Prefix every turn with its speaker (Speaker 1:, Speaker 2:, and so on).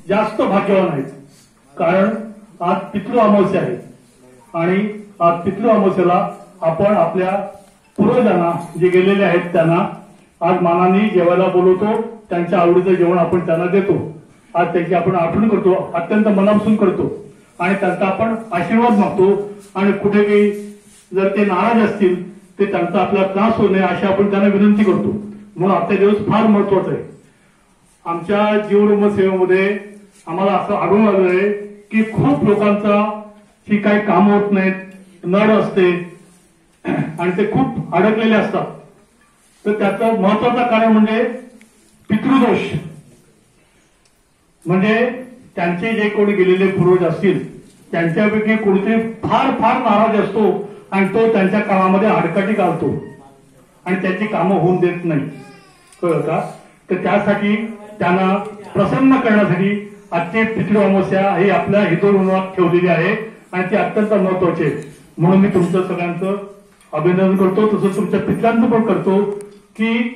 Speaker 1: जास्त भाग्यवान आहेत, कारण आज पितृ अमावस्या आहे आणि आज पितृ अमावस्याला आपण आपल्या पूर्वजांना जे गेलेले आहेत त्यांना आज मानाने जेवायला बोलवतो, त्यांच्या आवडीचं जेवण आपण त्यांना देतो, आज त्यांची आपण आठवण करतो, अत्यंत मनापासून करतो आणि त्यांचा आपण आशीर्वाद मागतो आणि कुठे काही जर ते नाराज असतील ते त्यांचा आपल्याला त्रास होऊ नये अशी आपण त्यांना विनंती करतो. म्हणून आजचा दिवस फार महत्वाचा आहे. आमच्या जीवनोन्नत सेवेमध्ये आम्हाला असं आढळून आलं आहे की खूप लोकांचा ही काही कामं होत नाहीत, नड असते आणि ते खूप अडकलेले असतात. तर त्याचं महत्वाचं कारण म्हणजे पितृदोष, म्हणजे त्यांचे जे कोणी गेलेले पूर्वज असतील त्यांच्यापैकी कोणीतरी फार फार नाराज असतो आणि तो त्यांच्या कामामध्ये आडकाठी घालतो आणि त्याची कामं होऊन देत नाही, कळलं का? तर त्यासाठी त्यांना प्रसन्न करण्यासाठी आजची पितृ अमावस्या ही आपल्या हिंदुधर्मात ठेवलेली आहे आणि ती अत्यंत महत्वाची आहे. म्हणून मी तुमचं सगळ्यांचं अभिनंदन करतो, तसंच तुमच्या पित्रांचं पण करतो की